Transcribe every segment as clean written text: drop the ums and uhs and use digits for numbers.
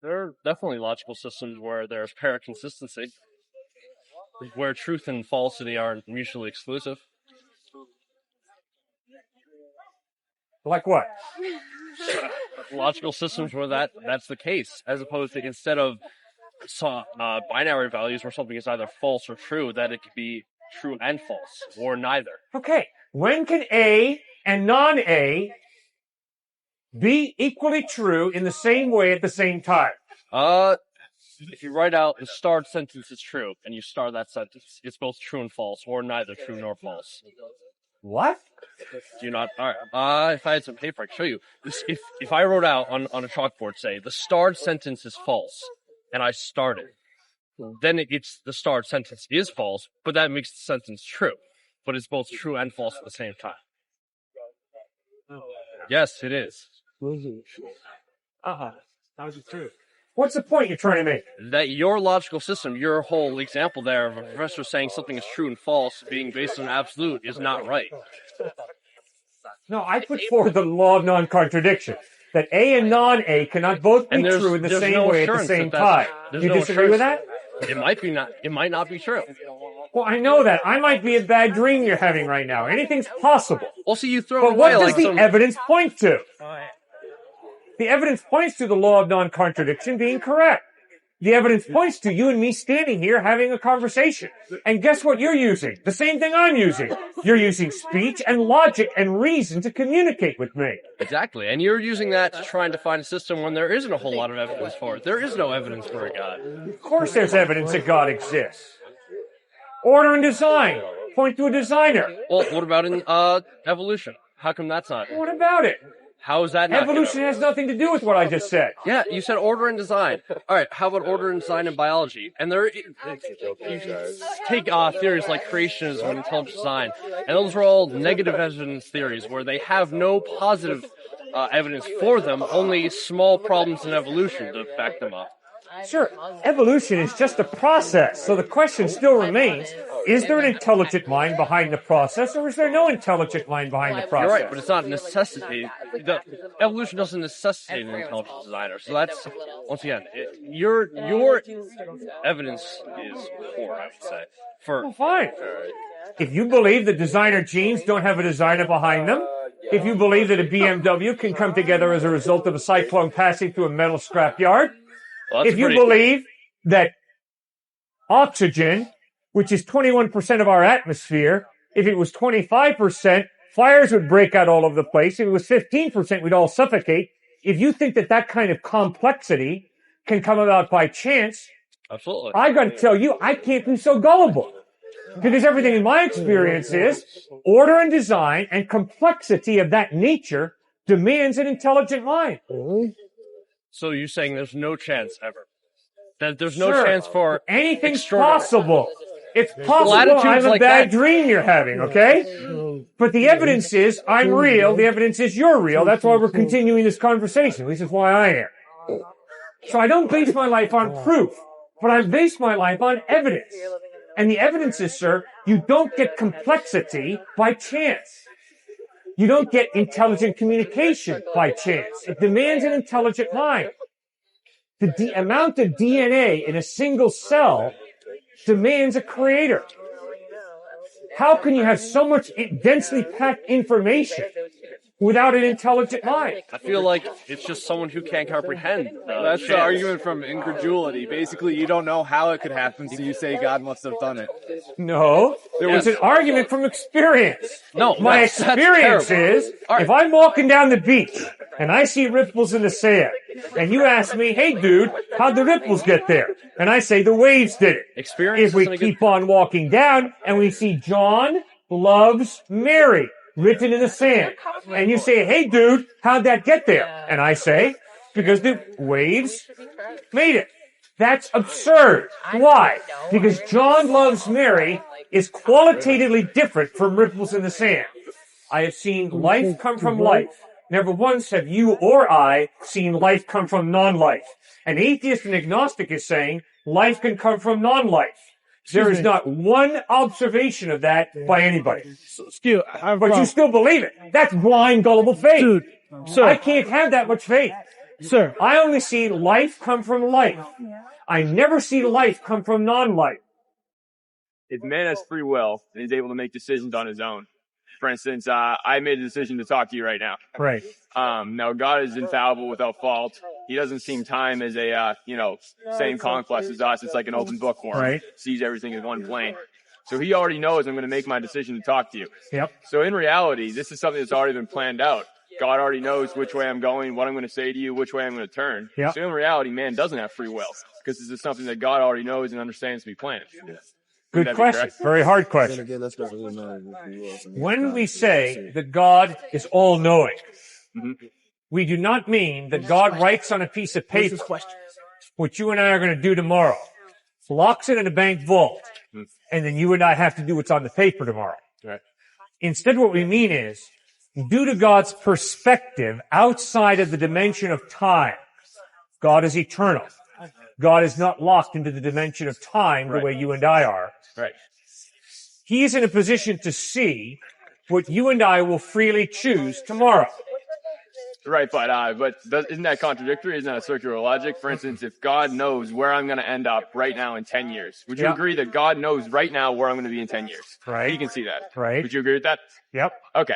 There are definitely logical systems where there's paraconsistency, where truth and falsity aren't mutually exclusive. Like what? Logical systems where that's the case, as opposed to instead of binary values where something is either false or true, that it could be true and false, or neither. Okay, when can A and non-A be equally true in the same way at the same time? If you write out the starred sentence is true, and you star that sentence, it's both true and false, or neither true nor false. What? Do you not? All right. If I had some paper, I could show you. If I wrote out on a chalkboard, say, the starred sentence is false, and I starred it, then it's the starred sentence is false, but that makes the sentence true. But it's both true and false at the same time. Yes, it is. How is it true? What's the point you're trying to make? That your logical system, your whole example there of a professor saying something is true and false being based on absolute is not right. No, I put forward the law of non-contradiction. That A and non-A cannot both be true in the same way at the same time. You disagree with that? It might not be true. Well, I know that. I might be a bad dream you're having right now. Anything's possible. Well, see, you throw but away what does like the evidence point to? The evidence points to the law of non-contradiction being correct. The evidence points to you and me standing here having a conversation. And guess what you're using? The same thing I'm using. You're using speech and logic and reason to communicate with me. Exactly. And you're using that to try and define a system when there isn't a whole lot of evidence for it. There is no evidence for a God. Of course there's evidence that God exists. Order and design. Point to a designer. Well, what about in evolution? How come that's not? What about it? How is that not? Evolution has nothing to do with what I just said. Yeah, you said order and design. All right, how about order and design in biology? And you take theories like creationism and intelligent design, and those are all negative evidence theories where they have no positive evidence for them, only small problems in evolution to back them up. Sure, evolution is just a process, so the question still remains, is there an intelligent mind behind the process, or is there no intelligent mind behind the process? You're right, but it's not necessity. Evolution doesn't necessitate an intelligent designer, so that's, once again, your evidence is poor, I would say. Well, fine. If you believe that designer genes don't have a designer behind them, if you believe that a BMW can come together as a result of a cyclone passing through a metal scrapyard, if you believe that oxygen, which is 21% of our atmosphere, if it was 25%, fires would break out all over the place. If it was 15%, we'd all suffocate. If you think that that kind of complexity can come about by chance, absolutely, I've got to tell you, I can't be so gullible. Because everything in my experience is order and design and complexity of that nature demands an intelligent mind. So you're saying there's no chance ever? That there's no chance for anything's possible. It's possible I'm a bad dream you're having, okay? But the evidence is I'm real. The evidence is you're real. That's why we're continuing this conversation. This is why I am. So I don't base my life on proof, but I base my life on evidence. And the evidence is, sir, you don't get complexity by chance. You don't get intelligent communication by chance. It demands an intelligent mind. The amount of DNA in a single cell demands a creator. How can you have so much densely packed information without an intelligent mind? I feel like it's just someone who can't comprehend. That's the argument from incredulity. Basically, you don't know how it could happen, so you say God must have done it. No, there was an argument from experience. No, my experience is, if I'm walking down the beach and I see ripples in the sand, and you ask me, hey dude, how'd the ripples get there? And I say the waves did it. Experience. If we keep on walking down and we see John loves Mary written in the sand, and you say, hey dude, how'd that get there? And I say, because the waves made it. That's absurd. Why? Because John loves Mary is qualitatively different from ripples in the sand. I have seen life come from life. Never once have you or I seen life come from non-life. An atheist and agnostic is saying life can come from non-life. There is not one observation of that by anybody. But you still believe it. That's blind, gullible faith. Dude, I can't have that much faith. Sir, I only see life come from life. I never see life come from non-life. If man has free will and he's able to make decisions on his own, for instance, I made a decision to talk to you right now. Right. Now God is infallible without fault. He doesn't seem time as a, same complex as us. It's like an open book for him. Right. Sees everything as one plane. So he already knows I'm going to make my decision to talk to you. Yep. So in reality, this is something that's already been planned out. God already knows which way I'm going, what I'm going to say to you, which way I'm going to turn. Yep. So in reality, man doesn't have free will because this is something that God already knows and understands to be planned. Good question. Very hard question. When we say that God is all-knowing, we do not mean that God writes on a piece of paper what you and I are going to do tomorrow, locks it in a bank vault, and then you and I have to do what's on the paper tomorrow. Right. Instead, what we mean is, due to God's perspective outside of the dimension of time, God is eternal. God is not locked into the dimension of time the way you and I are. Right. He is in a position to see what you and I will freely choose tomorrow. Right, but isn't that contradictory? Isn't that a circular logic? For instance, if God knows where I'm going to end up right now in 10 years, would you agree that God knows right now where I'm going to be in 10 years? Right. He can see that. Right. Would you agree with that? Yep. Okay.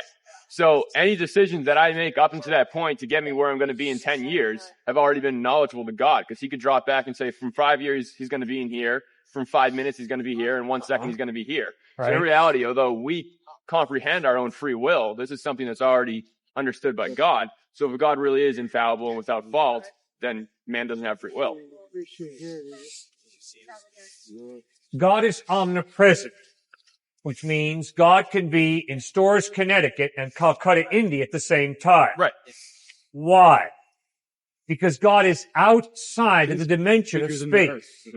So any decisions that I make up until that point to get me where I'm going to be in 10 years have already been knowledgeable to God, because he could drop back and say from 5 years he's going to be in here, from 5 minutes he's going to be here, and 1 second he's going to be here. Right. So in reality, although we comprehend our own free will, this is something that's already understood by God. So if God really is infallible and without fault, then man doesn't have free will. God is omnipresent, which means God can be in Storrs, Connecticut and Calcutta, India at the same time. Right. Why? Because God is outside of the dimension of space.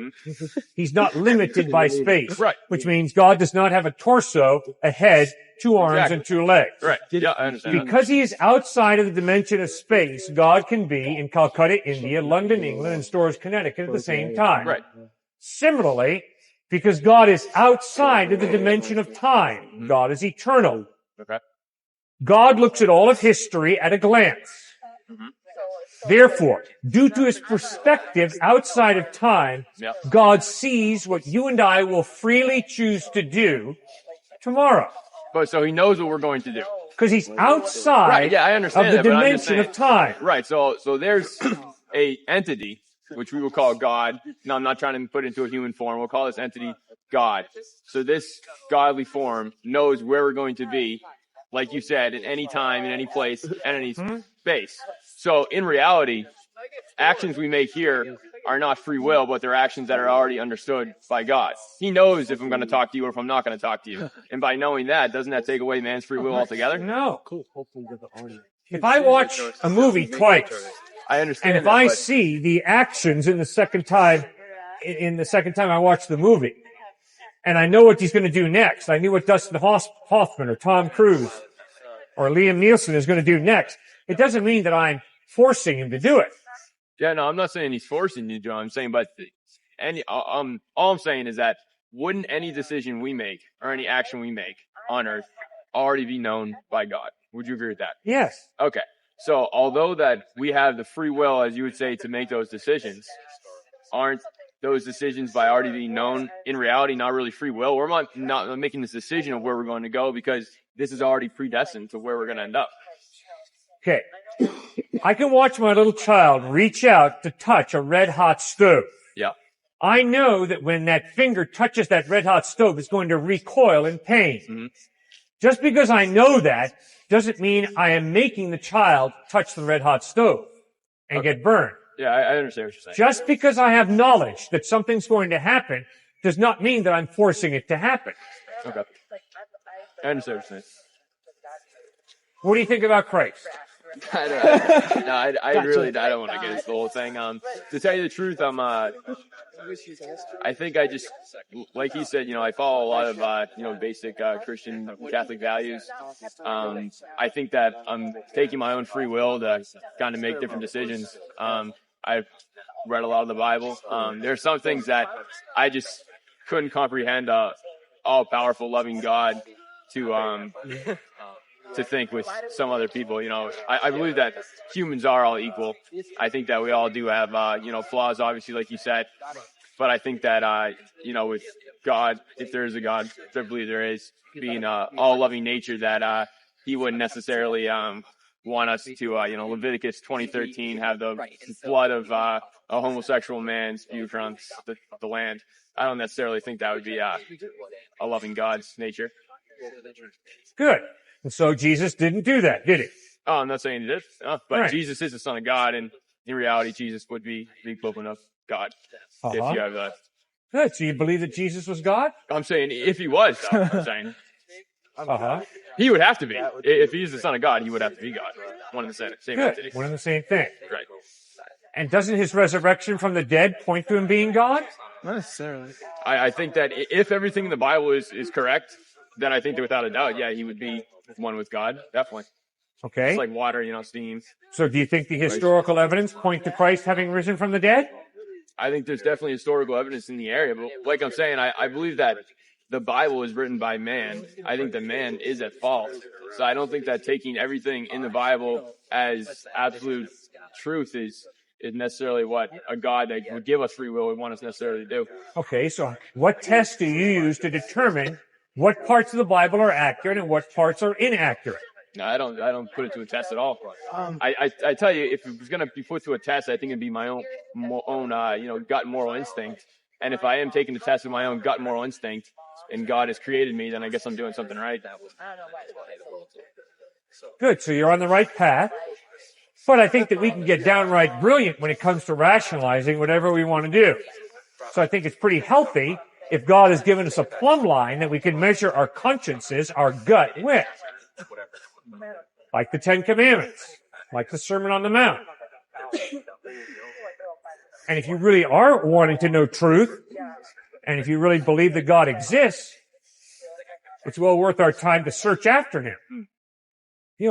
He's not limited by space. Right. Which means God does not have a torso, a head, 2 arms, and 2 legs. Right. Yeah, I understand. Because he is outside of the dimension of space, God can be in Calcutta, India, London, England, and Storrs, Connecticut at the same time. Right. Similarly, because God is outside of the dimension of time, God is eternal. Okay. God looks at all of history at a glance. Therefore, due to his perspective outside of time, God sees what you and I will freely choose to do tomorrow. But so he knows what we're going to do. Because he's outside I understand of the that, but I'm just dimension of time. Right. So there's a entity, which we will call God. No, I'm not trying to put it into a human form. We'll call this entity God. So this godly form knows where we're going to be, like you said, at any time, in any place, and any space. So in reality, actions we make here are not free will, but they're actions that are already understood by God. He knows if I'm going to talk to you or if I'm not going to talk to you. And by knowing that, doesn't that take away man's free will altogether? No. If I watch a movie twice, I understand. and if I see the actions in the second time I watch the movie, and I know what he's going to do next, I knew what Dustin Hoffman or Tom Cruise or Liam Neeson is going to do next, it doesn't mean that forcing him to do it. Yeah, no, I'm not saying he's forcing you, John. I'm saying, but all I'm saying is that wouldn't any decision we make or any action we make on earth already be known by God? Would you agree with that? Yes. Okay. So although that we have the free will, as you would say, to make those decisions, aren't those decisions by already being known in reality not really free will? We're not making this decision of where we're going to go because this is already predestined to where we're going to end up. Okay. I can watch my little child reach out to touch a red-hot stove. Yeah. I know that when that finger touches that red-hot stove, it's going to recoil in pain. Mm-hmm. Just because I know that doesn't mean I am making the child touch the red-hot stove and get burned. Yeah, I understand what you're saying. Just because I have knowledge that something's going to happen does not mean that I'm forcing it to happen. Okay. I understand what you're saying. What do you think about Christ? I really don't want to get into the whole thing. To tell you the truth, I think I just, like he said, I follow a lot of, basic Christian Catholic values. I think that I'm taking my own free will to kind of make different decisions. I've read a lot of the Bible. There are some things that I just couldn't comprehend, all-powerful, loving God to to think with some other people. I believe that humans are all equal. I think that we all do have, flaws, obviously, like you said. But I think that, with God, if there is a God, which I believe there is, being all-loving nature, that he wouldn't necessarily want us to, Leviticus 20:13, have the blood of a homosexual man spewed from the land. I don't necessarily think that would be a loving God's nature. Good. And so Jesus didn't do that, did he? Oh, I'm not saying he did, but Right. Jesus is the Son of God, and in reality, Jesus would be the equivalent of God. If you have that. Good. So you believe that Jesus was God? I'm saying if he was, I'm saying. He would have to be. If he's the Son of God, he would have to be God. One and the same entity. One and the same thing. Right. And doesn't his resurrection from the dead point to him being God? Not necessarily. I think that if everything in the Bible is correct, then I think that without a doubt, yeah, he would be one with God. Definitely. Okay. It's like water, steam. So do you think the historical evidence point to Christ having risen from the dead? I think there's definitely historical evidence in the area, but like I'm saying, I believe that the Bible is written by man. I think that man is at fault. So I don't think that taking everything in the Bible as absolute truth is necessarily what a God that would give us free will would want us necessarily to do. Okay, so what test do you use to determine what parts of the Bible are accurate and what parts are inaccurate? No, I don't put it to a test at all. I tell you, if it was going to be put to a test, I think it'd be my own gut and moral instinct. And if I am taking the test of my own gut and moral instinct, and God has created me, then I guess I'm doing something right. Good, so you're on the right path. But I think that we can get downright brilliant when it comes to rationalizing whatever we want to do. So I think it's pretty healthy if God has given us a plumb line that we can measure our consciences, our gut with. Like the Ten Commandments, like the Sermon on the Mount. And if you really are wanting to know truth, and if you really believe that God exists, it's well worth our time to search after him.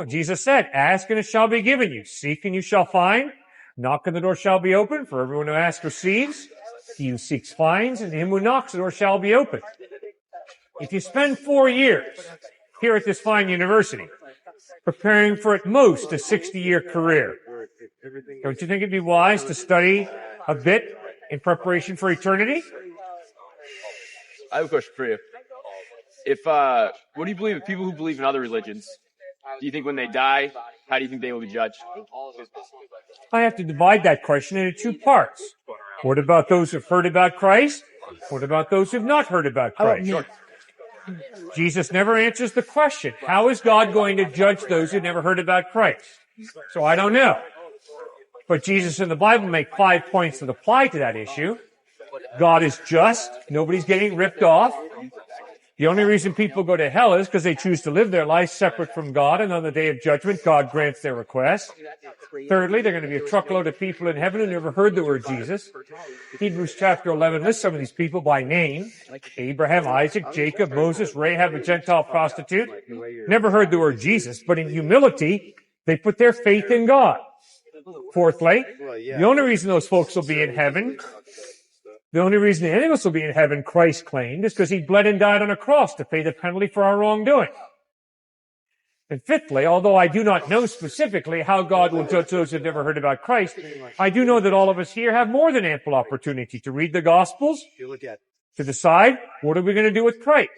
Jesus said, ask and it shall be given you. Seek and you shall find. Knock and the door shall be open. For everyone who asks receives. He who seeks finds, and to him who knocks the door shall be open. If you spend 4 years here at this fine university, preparing for at most a 60-year career, don't you think it'd be wise to study a bit in preparation for eternity? I have a question for you. What do you believe of people who believe in other religions? Do you think when they die, how do you think they will be judged? I have to divide that question into 2 parts. What about those who've heard about Christ? What about those who've not heard about Christ? Jesus never answers the question, how is God going to judge those who never heard about Christ? So I don't know. But Jesus and the Bible make 5 points that apply to that issue. God is just. Nobody's getting ripped off. The only reason people go to hell is because they choose to live their life separate from God, and on the day of judgment, God grants their request. Thirdly, there are going to be a truckload of people in heaven who never heard the word Jesus. Hebrews chapter 11 lists some of these people by name. Abraham, Isaac, Jacob, Moses, Rahab, a Gentile prostitute. Never heard the word Jesus, but in humility, they put their faith in God. Fourthly, the only reason those folks will be in heaven, the only reason any of us will be in heaven, Christ claimed, is because he bled and died on a cross to pay the penalty for our wrongdoing. And fifthly, although I do not know specifically how God will judge those who have never heard about Christ, I do know that all of us here have more than ample opportunity to read the Gospels, to decide what are we going to do with Christ.